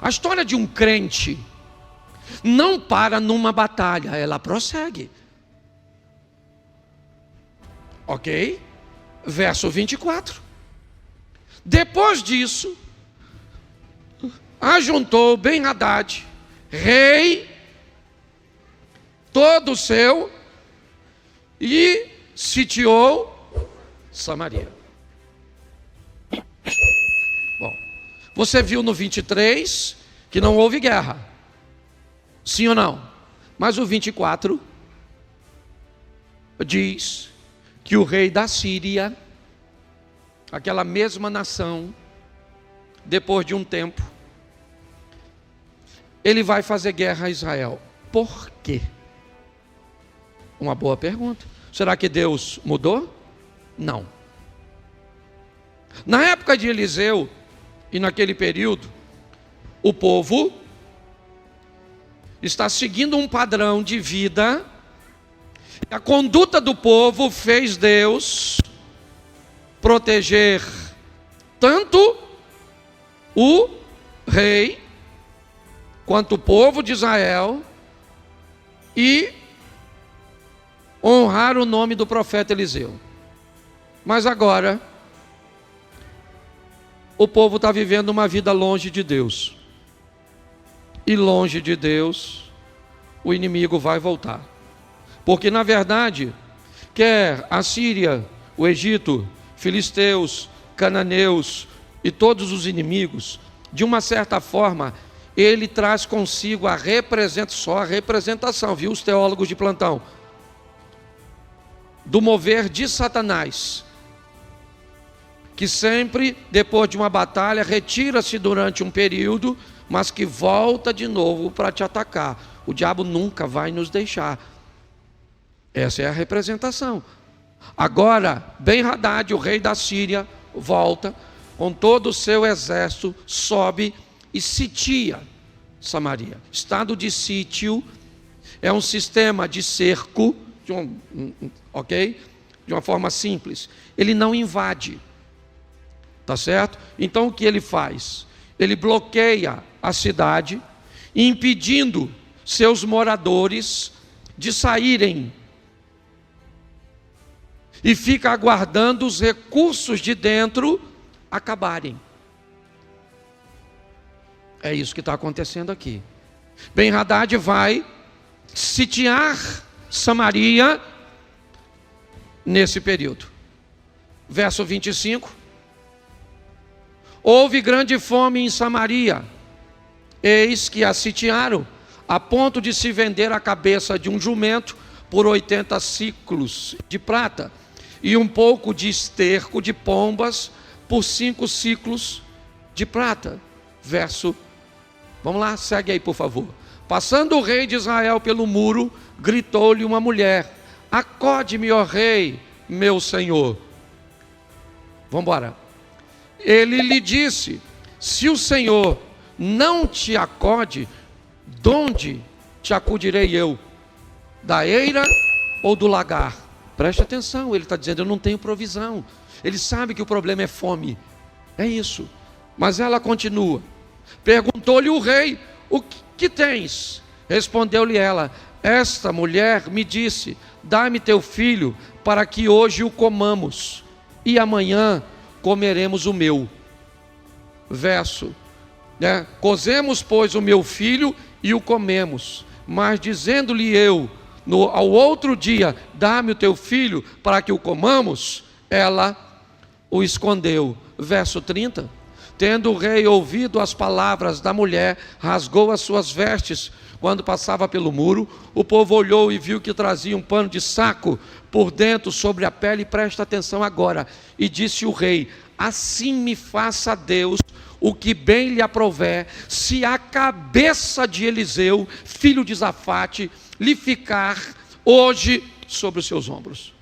A história de um crente não para numa batalha, ela prossegue. Ok? Verso 24. Depois disso, ajuntou Ben-Hadad, rei, todo o seu, e sitiou Samaria. Bom, você viu no 23 que não houve guerra. Sim ou não? Mas o 24 diz que o rei da Síria, aquela mesma nação, depois de um tempo, ele vai fazer guerra a Israel. Por quê? Uma boa pergunta. Será que Deus mudou? Não. Na época de Eliseu, e naquele período, o povo está seguindo um padrão de vida. A conduta do povo fez Deus proteger tanto o rei quanto o povo de Israel e honrar o nome do profeta Eliseu. Mas agora o povo está vivendo uma vida longe de Deus. E longe de Deus, o inimigo vai voltar. Porque na verdade, quer a Síria, o Egito, filisteus, cananeus e todos os inimigos, de uma certa forma, ele traz consigo só a representação, viu, os teólogos de plantão, do mover de Satanás, que sempre, depois de uma batalha, retira-se durante um período, mas que volta de novo para te atacar. O diabo nunca vai nos deixar. Essa é a representação. Agora, Ben-Hadad, o rei da Síria, volta com todo o seu exército, sobe e sitia Samaria. Estado de sítio é um sistema de cerco, ok? De uma forma simples. Ele não invade, tá certo? Então o que ele faz? Ele bloqueia a cidade, impedindo seus moradores de saírem, e fica aguardando os recursos de dentro acabarem. É isso que está acontecendo aqui. Ben-Hadad vai sitiar Samaria nesse período. Verso 25. Houve grande fome em Samaria, eis que a sitiaram, a ponto de se vender a cabeça de um jumento por 80 siclos de prata, e um pouco de esterco de pombas por 5 siclos de prata. Verso, vamos lá, segue aí por favor. Passando o rei de Israel pelo muro, gritou-lhe uma mulher: acode-me, ó rei, meu senhor. Vamos embora. Ele lhe disse: se o Senhor não te acode, de onde te acudirei eu? Da eira ou do lagar? Preste atenção, ele está dizendo: eu não tenho provisão. Ele sabe que o problema é fome. É isso. Mas ela continua. Perguntou-lhe o rei: o que tens? Respondeu-lhe ela: esta mulher me disse: dá-me teu filho, para que hoje o comamos, e amanhã comeremos o meu. Verso, né? Cozemos, pois, o meu filho e o comemos. Mas dizendo-lhe eu, ao outro dia, dá-me o teu filho para que o comamos, ela o escondeu. Verso 30. Tendo o rei ouvido as palavras da mulher, rasgou as suas vestes. Quando passava pelo muro, o povo olhou e viu que trazia um pano de saco por dentro sobre a pele. Presta atenção agora. E disse o rei: assim me faça Deus o que bem lhe aprouver, se a cabeça de Eliseu, filho de Safate, lhe ficar hoje sobre os seus ombros.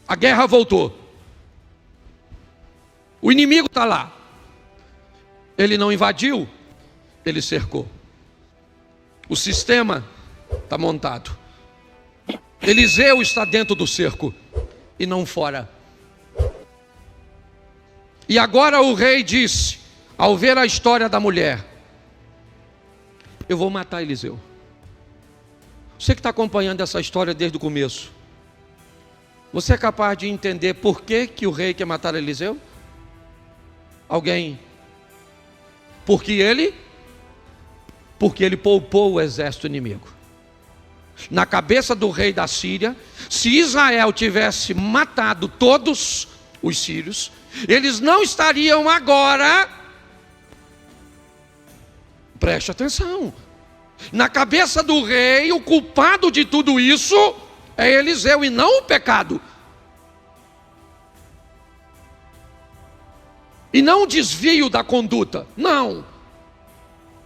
A guerra voltou. O inimigo está lá. Ele não invadiu, ele cercou. O sistema está montado. Eliseu está dentro do cerco e não fora. E agora o rei disse, ao ver a história da mulher: eu vou matar Eliseu. Você que está acompanhando essa história desde o começo, você é capaz de entender por que o rei quer matar Eliseu? Alguém? Porque ele poupou o exército inimigo. Na cabeça do rei da Síria, se Israel tivesse matado todos os sírios, eles não estariam agora, preste atenção, na cabeça do rei, o culpado de tudo isso é Eliseu e não o pecado. E não o desvio da conduta, não.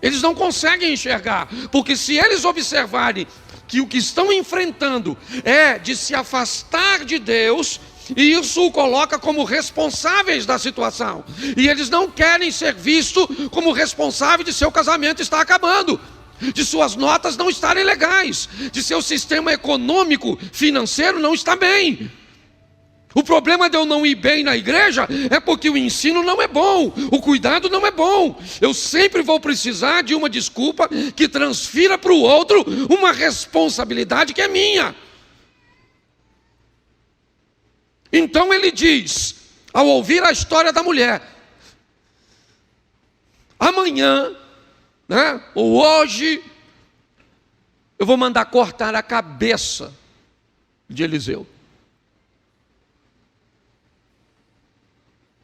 Eles não conseguem enxergar, porque se eles observarem que o que estão enfrentando é de se afastar de Deus, e isso o coloca como responsáveis da situação, e eles não querem ser vistos como responsáveis de seu casamento estar acabando, de suas notas não estarem legais, de seu sistema econômico, financeiro não estar bem. O problema de eu não ir bem na igreja é porque o ensino não é bom, o cuidado não é bom. Eu sempre vou precisar de uma desculpa que transfira para o outro uma responsabilidade que é minha. Então ele diz, ao ouvir a história da mulher: amanhã, ou hoje, eu vou mandar cortar a cabeça de Eliseu.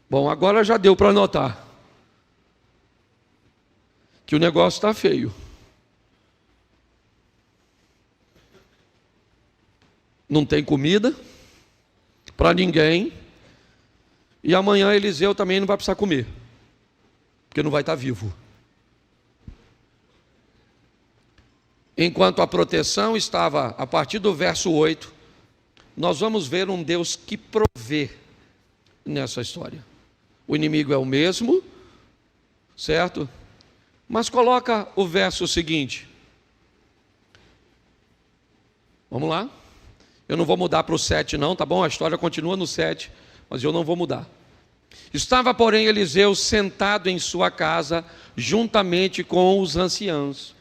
Bom, agora já deu para notar que o negócio está feio. Não tem comida para ninguém, e amanhã Eliseu também não vai precisar comer, porque não vai estar vivo. Enquanto a proteção estava a partir do verso 8, nós vamos ver um Deus que provê nessa história. O inimigo é o mesmo, certo? Mas coloca o verso seguinte. Vamos lá? Eu não vou mudar para o 7 não, tá bom? A história continua no 7, mas eu não vou mudar. Estava, porém, Eliseu sentado em sua casa, juntamente com os anciãos.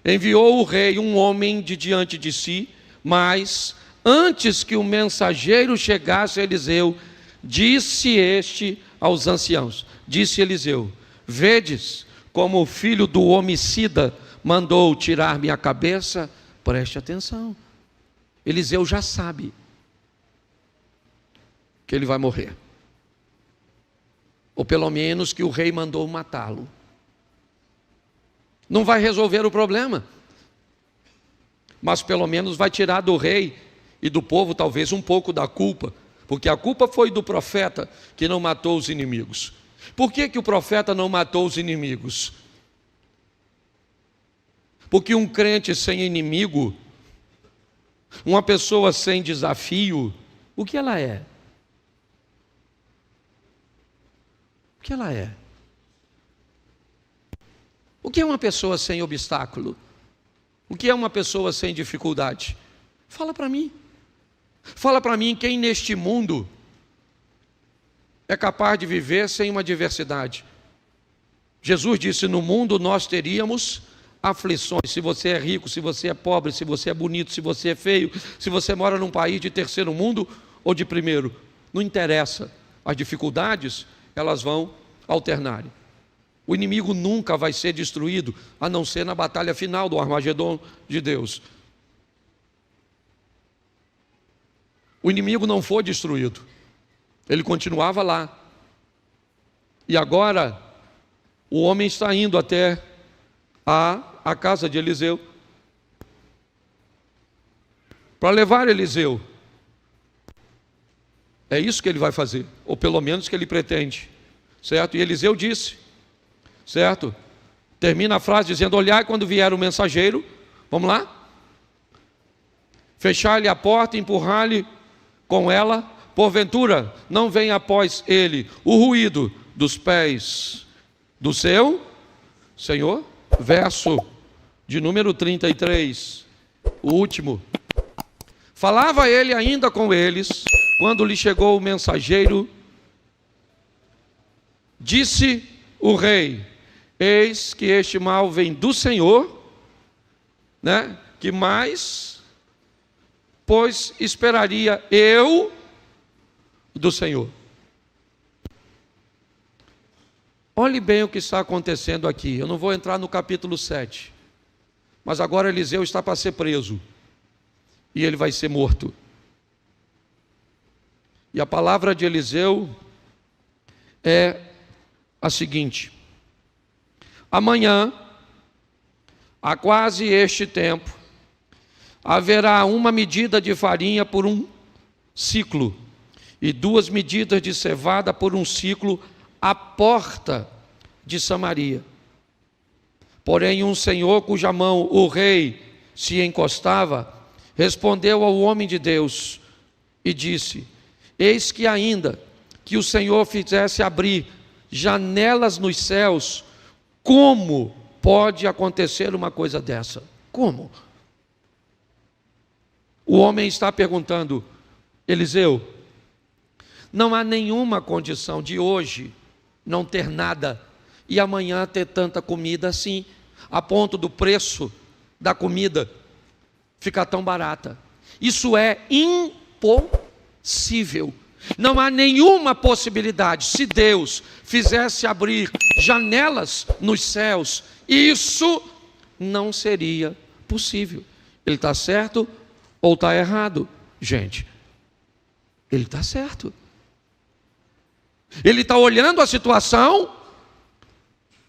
Enviou o rei um homem de diante de si, mas antes que o mensageiro chegasse a Eliseu, disse este aos anciãos, disse Eliseu: vedes como o filho do homicida mandou tirar minha cabeça? Preste atenção, Eliseu já sabe que ele vai morrer, ou pelo menos que o rei mandou matá-lo. Não vai resolver o problema, mas pelo menos vai tirar do rei e do povo talvez um pouco da culpa, porque a culpa foi do profeta que não matou os inimigos. Por que o profeta não matou os inimigos? Porque um crente sem inimigo, uma pessoa sem desafio, o que ela é? O que ela é? O que é uma pessoa sem obstáculo? O que é uma pessoa sem dificuldade? Fala para mim. Fala para mim quem neste mundo é capaz de viver sem uma adversidade. Jesus disse: no mundo nós teríamos aflições. Se você é rico, se você é pobre, se você é bonito, se você é feio, se você mora num país de terceiro mundo ou de primeiro, não interessa. As dificuldades, elas vão alternar. O inimigo nunca vai ser destruído, a não ser na batalha final do Armagedon de Deus. O inimigo não foi destruído, ele continuava lá. E agora, o homem está indo até a casa de Eliseu, para levar Eliseu. É isso que ele vai fazer, ou pelo menos que ele pretende, certo? E Eliseu disse, certo? Termina a frase dizendo: olhai quando vier o mensageiro, vamos lá? Fechar-lhe a porta, empurrar-lhe com ela, porventura não vem após ele o ruído dos pés do seu Senhor? Verso de número 33, o último. Falava ele ainda com eles, quando lhe chegou o mensageiro Disse o rei: eis que este mal vem do Senhor, né? Que mais, pois esperaria eu do Senhor. Olhe bem o que está acontecendo aqui. Eu não vou entrar no capítulo 7. Mas agora Eliseu está para ser preso. E ele vai ser morto. E a palavra de Eliseu é a seguinte: amanhã, a quase este tempo, haverá uma medida de farinha por um ciclo, e 2 medidas de cevada por um ciclo, à porta de Samaria. Porém, um senhor cuja mão o rei se encostava, respondeu ao homem de Deus e disse: eis que ainda que o Senhor fizesse abrir janelas nos céus, como pode acontecer uma coisa dessa? Como? O homem está perguntando: Eliseu, não há nenhuma condição de hoje não ter nada e amanhã ter tanta comida assim, a ponto do preço da comida ficar tão barata. Isso é impossível. Não há nenhuma possibilidade. Se Deus fizesse abrir janelas nos céus, isso não seria possível. Ele está certo ou está errado? Gente, ele está certo. Ele está olhando a situação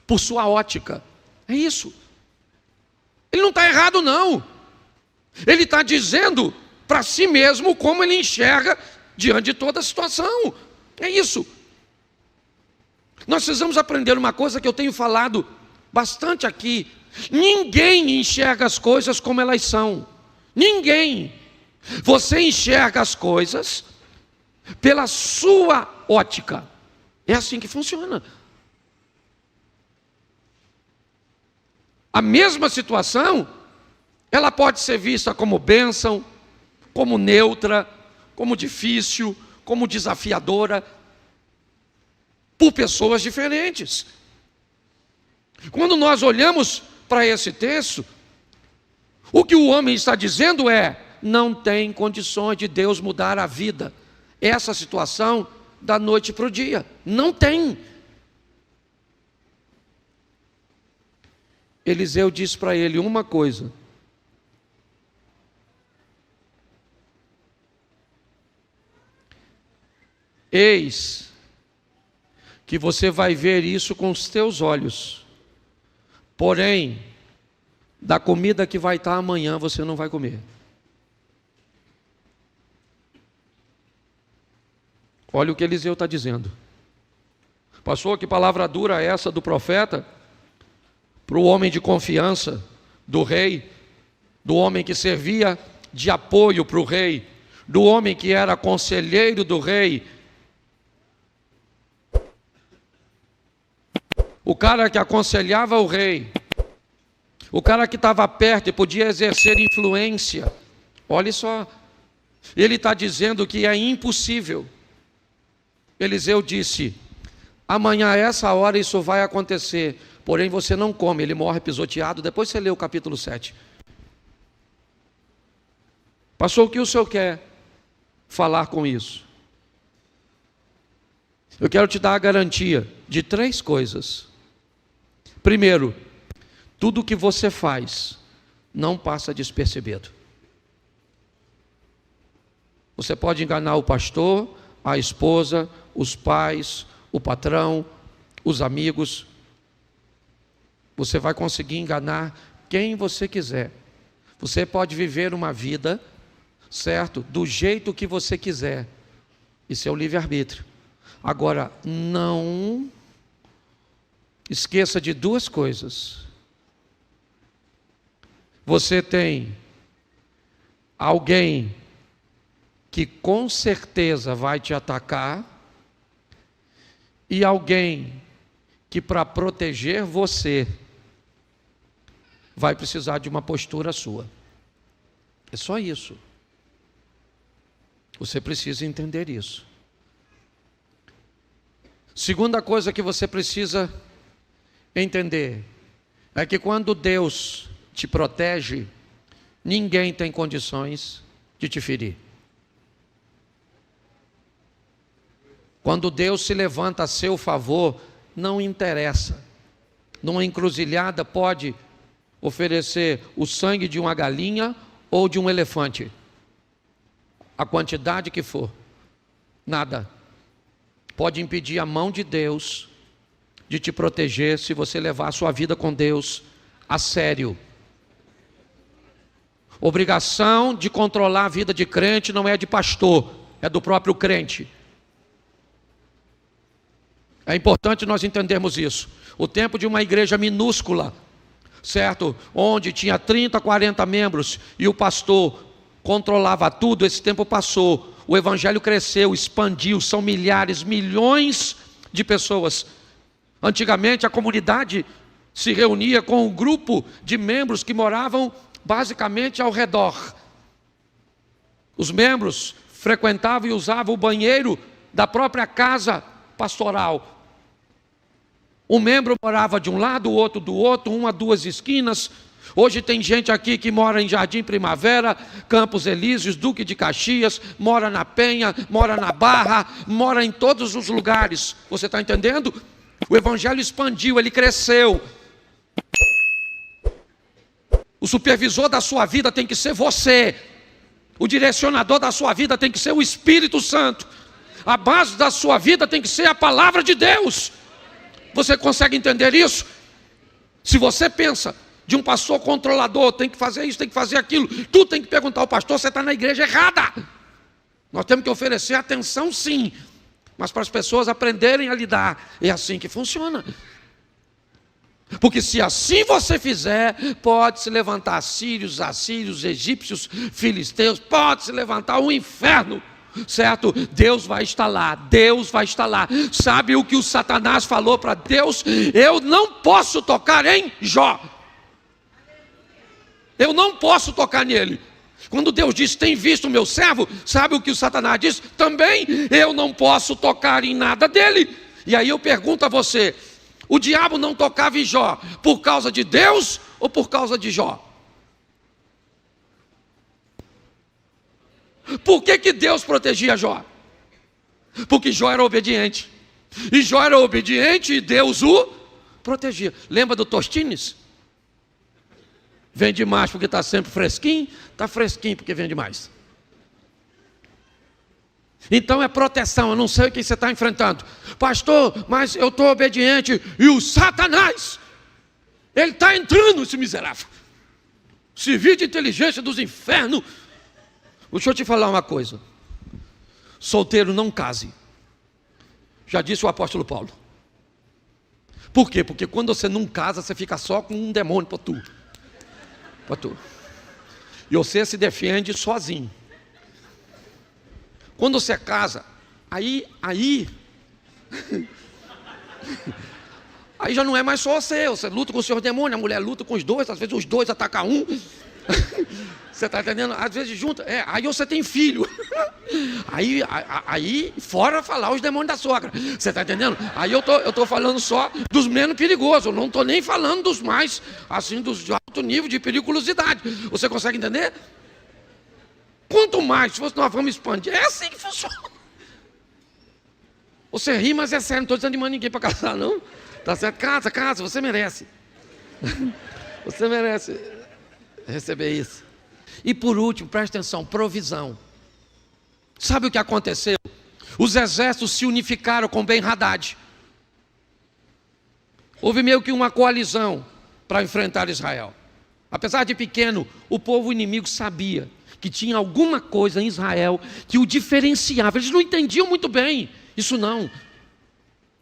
por sua ótica. É isso. Ele não está errado, não. Ele está dizendo para si mesmo como ele enxerga diante de toda a situação. É isso. Nós precisamos aprender uma coisa que eu tenho falado bastante aqui. Ninguém enxerga as coisas como elas são. Ninguém. Você enxerga as coisas pela sua ótica. É assim que funciona. A mesma situação, ela pode ser vista como bênção, como neutra, como difícil, como desafiadora, por pessoas diferentes. Quando nós olhamos para esse texto, o que o homem está dizendo é: não tem condições de Deus mudar a vida, essa situação, da noite para o dia. Não tem. Eliseu disse para ele uma coisa: eis que você vai ver isso com os teus olhos, porém, da comida que vai estar amanhã você não vai comer. Olha o que Eliseu está dizendo. Pastor, que palavra dura é essa do profeta para o homem de confiança do rei, do homem que servia de apoio para o rei, do homem que era conselheiro do rei, o cara que aconselhava o rei, o cara que estava perto e podia exercer influência. Olha só, ele está dizendo que é impossível. Eliseu disse: amanhã a essa hora isso vai acontecer, porém você não come. Ele morre pisoteado. Depois você lê o capítulo 7. Pastor, o que o senhor quer falar com isso? Eu quero te dar a garantia de 3 coisas. Primeiro, tudo que você faz não passa despercebido. Você pode enganar o pastor, a esposa, os pais, o patrão, os amigos. Você vai conseguir enganar quem você quiser. Você pode viver uma vida, certo, do jeito que você quiser. Isso é o livre-arbítrio. Agora, não esqueça de 2 coisas. Você tem alguém que com certeza vai te atacar e alguém que, para proteger você, vai precisar de uma postura sua. É só isso. Você precisa entender isso. Segunda coisa que você precisa entender é que quando Deus te protege, ninguém tem condições de te ferir. Quando Deus se levanta a seu favor, não interessa. Numa encruzilhada pode oferecer o sangue de uma galinha ou de um elefante. A quantidade que for. Nada pode impedir a mão de Deus de te proteger se você levar a sua vida com Deus a sério. Obrigação de controlar a vida de crente não é de pastor, é do próprio crente. É importante nós entendermos isso. O tempo de uma igreja minúscula, certo? Onde tinha 30, 40 membros e o pastor controlava tudo, esse tempo passou. O evangelho cresceu, expandiu, são milhares, milhões de pessoas. Antigamente a comunidade se reunia com um grupo de membros que moravam basicamente ao redor. Os membros frequentavam e usavam o banheiro da própria casa pastoral. Um membro morava de um lado, o outro do outro, uma, duas esquinas. Hoje tem gente aqui que mora em Jardim Primavera, Campos Elíseos, Duque de Caxias, mora na Penha, mora na Barra, mora em todos os lugares. Você está entendendo? O evangelho expandiu, ele cresceu. O supervisor da sua vida tem que ser você. O direcionador da sua vida tem que ser o Espírito Santo. A base da sua vida tem que ser a palavra de Deus. Você consegue entender isso? Se você pensa de um pastor controlador, tem que fazer isso, tem que fazer aquilo, tu tem que perguntar ao pastor, você está na igreja errada. Nós temos que oferecer atenção sim, mas para as pessoas aprenderem a lidar, é assim que funciona. Porque se assim você fizer, pode se levantar assírios, egípcios, filisteus, pode se levantar um inferno. Certo? Deus vai estar lá, Deus vai estar lá. Sabe o que o Satanás falou para Deus? Eu não posso tocar em Jó. Eu não posso tocar nele. Quando Deus diz, tem visto o meu servo, sabe o que o Satanás diz? Também eu não posso tocar em nada dele. E aí eu pergunto a você, o diabo não tocava em Jó por causa de Deus ou por causa de Jó? Por que Deus protegia Jó? Porque Jó era obediente. E Jó era obediente e Deus o protegia. Lembra do Tostines? Vende mais porque está sempre fresquinho. Está fresquinho porque vende mais. Então é proteção. Eu não sei o que você está enfrentando. Pastor, mas eu estou obediente. E o Satanás, ele está entrando, esse miserável. Serviço de inteligência dos infernos. Deixa eu te falar uma coisa. Solteiro não case. Já disse o apóstolo Paulo. Por quê? Porque quando você não casa, você fica só com um demônio para tu. E você se defende sozinho. Quando você casa, aí já não é mais só você luta com o seu demônio, a mulher luta com os dois, às vezes os dois atacam um. Você está entendendo? Às vezes junta, aí você tem filho. Aí fora falar os demônios da sogra. Você está entendendo? Aí eu estou falando só dos menos perigosos. Eu não estou nem falando dos mais, assim, dos de alto nível de periculosidade. Você consegue entender? Quanto mais, se nós vamos expandir, é assim que funciona. Você ri, mas é sério, não estou desanimando ninguém para casar, não. Tá certo? Casa, você merece. Você merece receber isso. E por último, preste atenção, provisão. Sabe o que aconteceu? Os exércitos se unificaram com Ben-Hadad. Houve meio que uma coalizão para enfrentar Israel. Apesar de pequeno, o povo inimigo sabia que tinha alguma coisa em Israel que o diferenciava. Eles não entendiam muito bem isso não.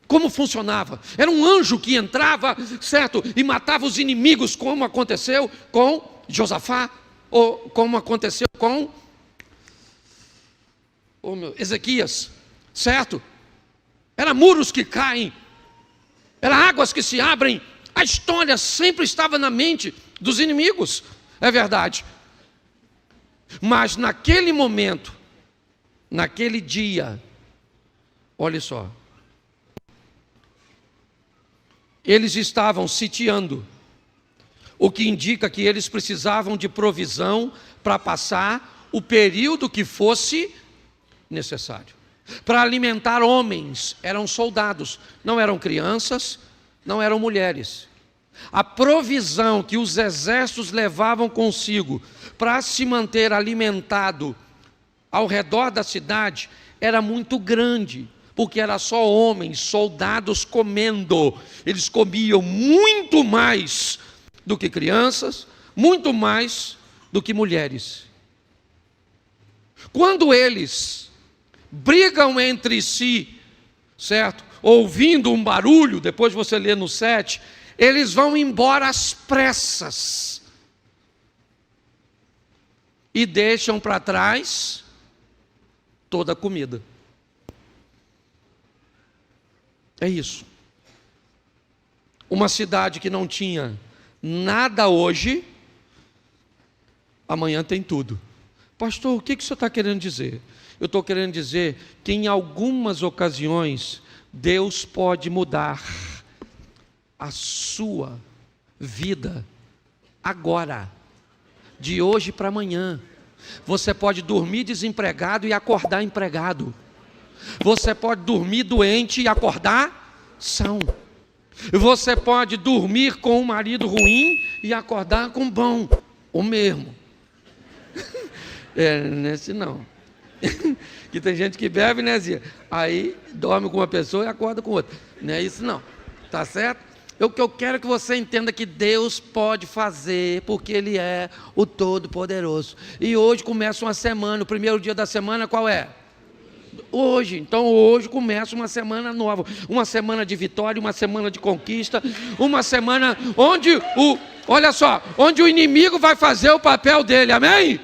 Como funcionava? Era um anjo que entrava, certo? E matava os inimigos, como aconteceu com Josafá, ou como aconteceu com Ezequias, certo? Era muros que caem, era águas que se abrem. A história sempre estava na mente dos inimigos, é verdade. Mas naquele momento, naquele dia, olha só, eles estavam sitiando, o que indica que eles precisavam de provisão para passar o período que fosse necessário. Para alimentar homens, eram soldados, não eram crianças, não eram mulheres. A provisão que os exércitos levavam consigo para se manter alimentado ao redor da cidade era muito grande, porque era só homens, soldados comendo. Eles comiam muito mais do que crianças, muito mais do que mulheres. Quando eles brigam entre si, certo? Ouvindo um barulho, depois você lê no 7, eles vão embora às pressas e deixam para trás toda a comida. É isso. Uma cidade que não tinha nada hoje, amanhã tem tudo. Pastor, o que o senhor está querendo dizer? Eu estou querendo dizer que em algumas ocasiões Deus pode mudar a sua vida agora, de hoje para amanhã. Você pode dormir desempregado e acordar empregado. Você pode dormir doente e acordar são. Você pode dormir com um marido ruim e acordar com bom, o mesmo. Nesse não. Que tem gente que bebe, né, Zia? Aí dorme com uma pessoa e acorda com outra. Não é isso não, tá certo? O que eu quero é que você entenda que Deus pode fazer, porque Ele é o Todo-Poderoso. E hoje começa uma semana, o primeiro dia da semana qual é? Hoje. Então hoje começa uma semana nova, uma semana de vitória, uma semana de conquista, uma semana onde olha só, onde o inimigo vai fazer o papel dele, amém?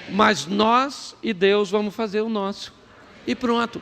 Mas nós e Deus vamos fazer o nosso. E pronto.